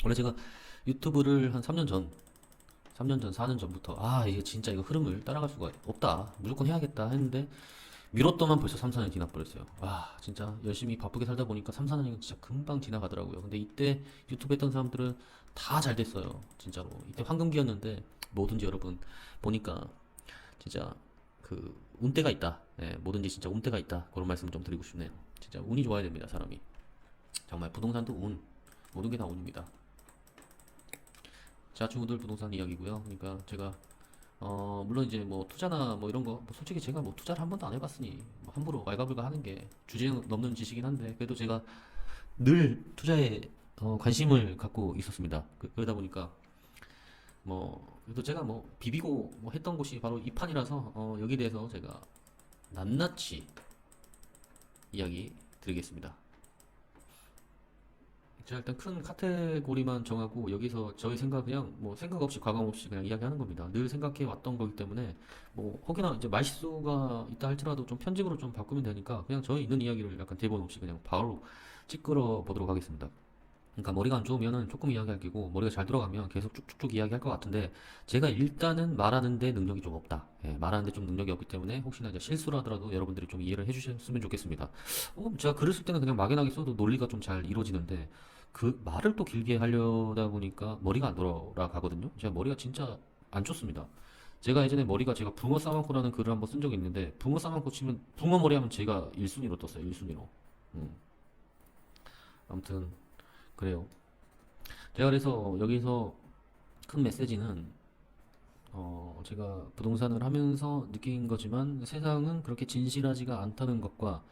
원래 제가 유튜브를 한 4년 전부터 이게 진짜 이거 흐름을 따라갈 수가 없다. 무조건 해야겠다 했는데 미뤘더만 벌써 3, 4년이 지나버렸어요. 진짜 열심히 바쁘게 살다 보니까 3, 4년이 진짜 금방 지나가더라고요. 근데 이때 유튜브 했던 사람들은 다 잘 됐어요. 진짜로. 이때 황금기였는데 뭐든지 여러분 보니까 진짜 그 운때가 있다. 뭐든지 진짜 운때가 있다. 그런 말씀 좀 드리고 싶네요. 진짜 운이 좋아야 됩니다, 사람이. 정말 부동산도 운, 모든 게 다 운입니다. 자, 친구들 부동산 이야기고요. 그러니까 제가 물론 이제 뭐 투자나 뭐 이런 거, 뭐 솔직히 제가 뭐 투자를 한 번도 안 해봤으니 뭐 함부로 왈가불가 하는 게 주제 넘는 지식이긴 한데 그래도 제가 늘 투자에 관심을 갖고 있었습니다. 그러다 보니까 뭐 그래도 제가 뭐 비비고 뭐 했던 곳이 바로 이 판이라서 여기 대해서 제가 낱낱이 이야기 드리겠습니다. 제가 일단 큰 카테고리만 정하고 여기서 저희 생각 그냥 뭐 생각 없이 과감 없이 그냥 이야기하는 겁니다. 늘 생각해 왔던 거기 때문에 뭐 혹여나 이제 말실수가 있다 할지라도 좀 편집으로 좀 바꾸면 되니까 그냥 저희 있는 이야기를 약간 대본 없이 그냥 바로 찌끄러 보도록 하겠습니다. 그러니까 머리가 안 좋으면은 조금 이야기할 거고 머리가 잘 들어가면 계속 쭉쭉쭉 이야기할 것 같은데 제가 일단은 말하는데 능력이 좀 없다. 말하는데 좀 능력이 없기 때문에 혹시나 이제 실수를 하더라도 여러분들이 좀 이해를 해주셨으면 좋겠습니다. 제가 글을 쓸 때는 그냥 막연하게 써도 논리가 좀 잘 이루어지는데 그 말을 또 길게 하려다 보니까 머리가 안 돌아가거든요. 제가 머리가 진짜 안 좋습니다. 제가 예전에 머리가 제가 붕어 싸만코라는 글을 한번 쓴 적이 있는데 붕어 싸만코 치면 붕어 머리 하면 제가 1순위로 떴어요. 1순위로. 아무튼 그래요. 제가 그래서 여기서 큰 메시지는 제가 부동산을 하면서 느낀 거지만 세상은 그렇게 진실하지가 않다는 것과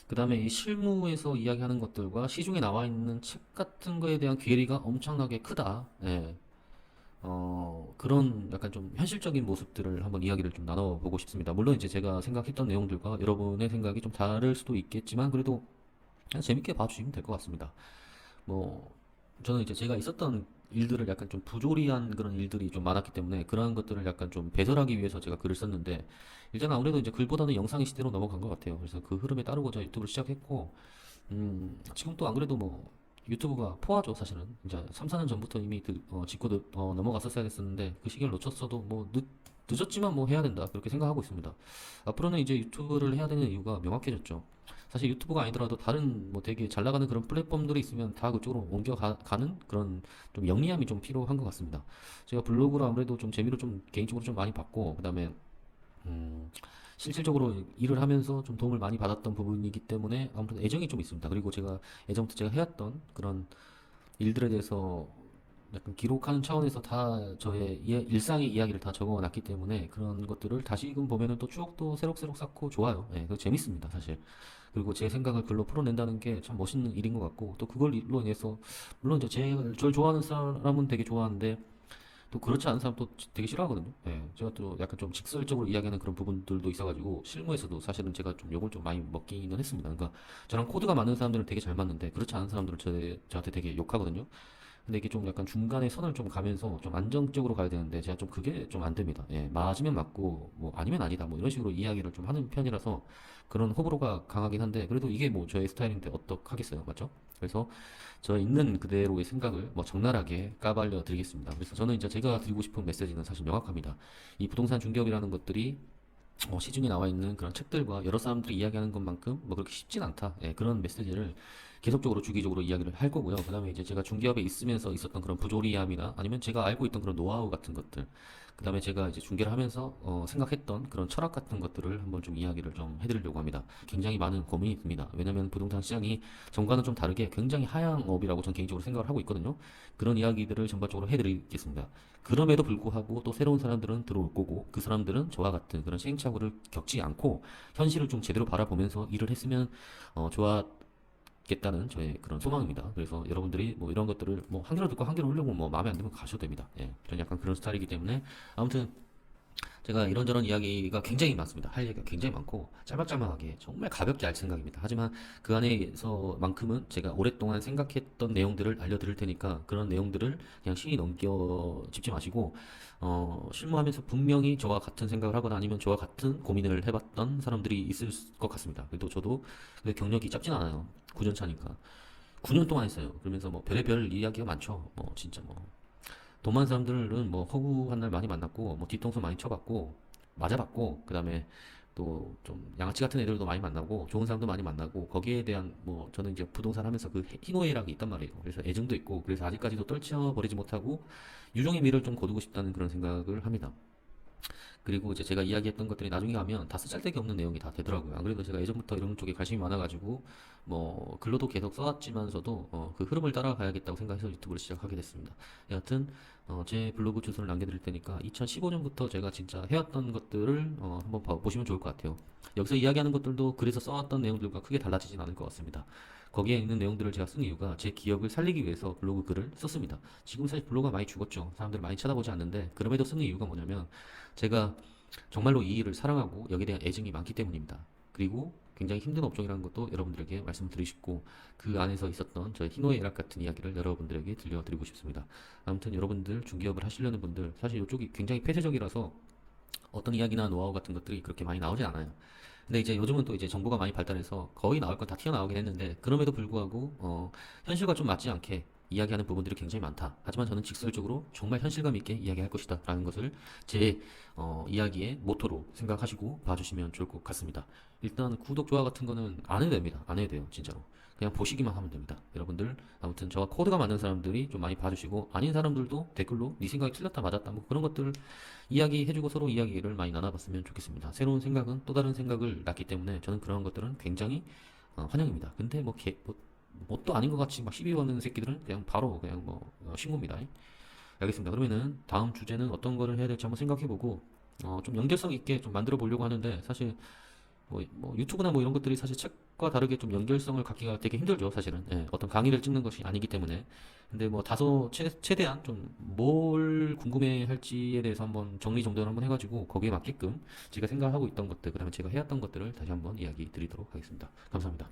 그 다음에 이 실무에서 이야기하는 것들과 시중에 나와 있는 책 같은 거에 대한 괴리가 엄청나게 크다. 그런 약간 좀 현실적인 모습들을 한번 이야기를 좀 나눠보고 싶습니다. 물론 이제 제가 생각했던 내용들과 여러분의 생각이 좀 다를 수도 있겠지만 그래도 그냥 재밌게 봐주시면 될 것 같습니다. 뭐 저는 이제 제가 있었던 일들을 약간 좀 부조리한 그런 일들이 좀 많았기 때문에 그러한 것들을 약간 좀 배설하기 위해서 제가 글을 썼는데 일단 아무래도 이제 글보다는 영상의 시대로 넘어간 것 같아요. 그래서 그 흐름에 따르고자 유튜브를 시작했고 지금 또 안 그래도 뭐 유튜브가 포화죠 사실은. 이제 3, 4년 전부터 이미 짚고 넘어갔었어야 됐었는데 그 시기를 놓쳤어도 뭐 늦었지만 뭐 해야 된다 그렇게 생각하고 있습니다. 앞으로는 이제 유튜브를 해야 되는 이유가 명확해졌죠. 사실 유튜브가 아니더라도 다른 뭐 되게 잘 나가는 그런 플랫폼들이 있으면 다 그쪽으로 옮겨가는 그런 좀 영리함이 좀 필요한 것 같습니다. 제가 블로그로 아무래도 좀 재미로 좀 개인적으로 좀 많이 받고 그다음에 음, 실질적으로 일을 하면서 좀 도움을 많이 받았던 부분이기 때문에 아무튼 애정이 좀 있습니다. 그리고 제가 예전부터 제가 해왔던 그런 일들에 대해서 약간 기록하는 차원에서 다 저의 일상의 이야기를 다 적어놨기 때문에 그런 것들을 다시금 보면은 또 추억도 새록새록 쌓고 좋아요. 그 재밌습니다, 사실. 그리고 제 생각을 글로 풀어낸다는 게 참 멋있는 일인 것 같고 또 그걸로 인해서 물론 이제 저를 좋아하는 사람은 되게 좋아하는데 또 그렇지 않은 사람도 되게 싫어하거든요. 제가 또 약간 좀 직설적으로 이야기하는 그런 부분들도 있어가지고 실무에서도 사실은 제가 좀 욕을 좀 많이 먹기는 했습니다. 그러니까 저랑 코드가 맞는 사람들은 되게 잘 맞는데 그렇지 않은 사람들은 저한테 되게 욕하거든요. 근데 이게 좀 약간 중간에 선을 좀 가면서 좀 안정적으로 가야 되는데 제가 좀 그게 좀 안 됩니다. 맞으면 맞고 뭐 아니면 아니다 뭐 이런 식으로 이야기를 좀 하는 편이라서 그런 호불호가 강하긴 한데 그래도 이게 뭐 저의 스타일인데 어떡하겠어요, 맞죠? 그래서 저 있는 그대로의 생각을 뭐 적나라하게 까발려 드리겠습니다. 그래서 저는 이제 제가 드리고 싶은 메시지는 사실 명확합니다. 이 부동산 중개업이라는 것들이 시중에 나와 있는 그런 책들과 여러 사람들이 이야기하는 것만큼 뭐 그렇게 쉽진 않다. 그런 메시지를 계속적으로 주기적으로 이야기를 할 거고요. 그다음에 이제 제가 중개업에 있으면서 있었던 그런 부조리함이나 아니면 제가 알고 있던 그런 노하우 같은 것들, 그다음에 제가 이제 중개를 하면서 생각했던 그런 철학 같은 것들을 한번 좀 이야기를 좀 해드리려고 합니다. 굉장히 많은 고민이 듭니다. 왜냐하면 부동산 시장이 전과는 좀 다르게 굉장히 하향업이라고 저는 개인적으로 생각을 하고 있거든요. 그런 이야기들을 전반적으로 해드리겠습니다. 그럼에도 불구하고 또 새로운 사람들은 들어올 거고 그 사람들은 저와 같은 그런 시행착오를 겪지 않고 현실을 좀 제대로 바라보면서 일을 했으면 좋았겠다는 저의 그런 소망입니다. 그래서 여러분들이 뭐 이런 것들을 뭐 한 개로 듣고 한 개로 흘려고 뭐 마음에 안 들면 가셔도 됩니다. 저는 약간 그런 스타일이기 때문에 아무튼 제가 이런저런 이야기가 굉장히 많습니다. 할 얘기가 굉장히 많고 짤막짤막하게 정말 가볍게 할 생각입니다. 하지만 그 안에서만큼은 제가 오랫동안 생각했던 내용들을 알려드릴 테니까 그런 내용들을 그냥 신이 넘겨 짚지 마시고 실무하면서 분명히 저와 같은 생각을 하거나 아니면 저와 같은 고민을 해봤던 사람들이 있을 것 같습니다. 그래도 저도 그 경력이 짧진 않아요. 9년 차니까. 9년 동안 했어요. 그러면서 뭐 별의별 이야기가 많죠. 뭐 진짜 뭐 돈 많은 사람들은 뭐 허구한 날 많이 만났고 뭐 뒤통수 많이 쳐봤고 맞아봤고 그다음에 또 좀 양아치 같은 애들도 많이 만나고 좋은 사람도 많이 만나고 거기에 대한 뭐 저는 이제 부동산 하면서 그 희노애락이 있단 말이에요. 그래서 애정도 있고 그래서 아직까지도 떨쳐버리지 못하고 유종의 미를 좀 거두고 싶다는 그런 생각을 합니다. 그리고 이제 제가 이야기했던 것들이 나중에 가면 다 쓰잘데기 없는 내용이 다 되더라고요. 안 그래도 제가 예전부터 이런 쪽에 관심이 많아가지고 뭐 글로도 계속 써왔지만서도 그 흐름을 따라가야겠다고 생각해서 유튜브를 시작하게 됐습니다. 여하튼 제 블로그 주소를 남겨드릴 테니까 2015년부터 제가 진짜 해왔던 것들을 한번 보시면 좋을 것 같아요. 여기서 이야기하는 것들도 글에서 써왔던 내용들과 크게 달라지진 않을 것 같습니다. 거기에 있는 내용들을 제가 쓴 이유가 제 기억을 살리기 위해서 블로그 글을 썼습니다. 지금 사실 블로그가 많이 죽었죠. 사람들 많이 쳐다보지 않는데 그럼에도 쓰는 이유가 뭐냐면 제가 정말로 이 일을 사랑하고 여기에 대한 애정이 많기 때문입니다. 그리고 굉장히 힘든 업종이라는 것도 여러분들에게 말씀드리고 싶고 그 안에서 있었던 저의 희노애락 같은 이야기를 여러분들에게 들려드리고 싶습니다. 아무튼 여러분들 중개업을 하시려는 분들 사실 이쪽이 굉장히 폐쇄적이라서 어떤 이야기나 노하우 같은 것들이 그렇게 많이 나오진 않아요. 근데 이제 요즘은 또 이제 정보가 많이 발달해서 거의 나올 건 다 튀어나오긴 했는데 그럼에도 불구하고 현실과 좀 맞지 않게 이야기하는 부분들이 굉장히 많다. 하지만 저는 직설적으로 정말 현실감 있게 이야기할 것이다 라는 것을 제 이야기의 모토로 생각하시고 봐주시면 좋을 것 같습니다. 일단 구독, 좋아요 같은 거는 안 해도 됩니다. 안 해도 돼요. 진짜로. 그냥 보시기만 하면 됩니다. 여러분들 아무튼 저와 코드가 맞는 사람들이 좀 많이 봐주시고 아닌 사람들도 댓글로 네 생각이 틀렸다 맞았다 뭐 그런 것들 이야기해주고 서로 이야기를 많이 나눠봤으면 좋겠습니다. 새로운 생각은 또 다른 생각을 낳기 때문에 저는 그런 것들은 굉장히 환영입니다. 근데 뭐 뭣도 아닌 것 같이 막 시비 거는 새끼들은 그냥 바로 그냥 뭐 신고입니다. 알겠습니다. 그러면은 다음 주제는 어떤 거를 해야 될지 한번 생각해보고 좀 연결성 있게 좀 만들어 보려고 하는데 사실 뭐 유튜브나 뭐 이런 것들이 사실 책과 다르게 좀 연결성을 갖기가 되게 힘들죠, 사실은. 예, 어떤 강의를 찍는 것이 아니기 때문에. 근데 뭐 다소 최대한 좀 뭘 궁금해 할지에 대해서 한번 정리정돈을 한번 해가지고 거기에 맞게끔 제가 생각하고 있던 것들, 그다음에 제가 해왔던 것들을 다시 한번 이야기 드리도록 하겠습니다. 감사합니다.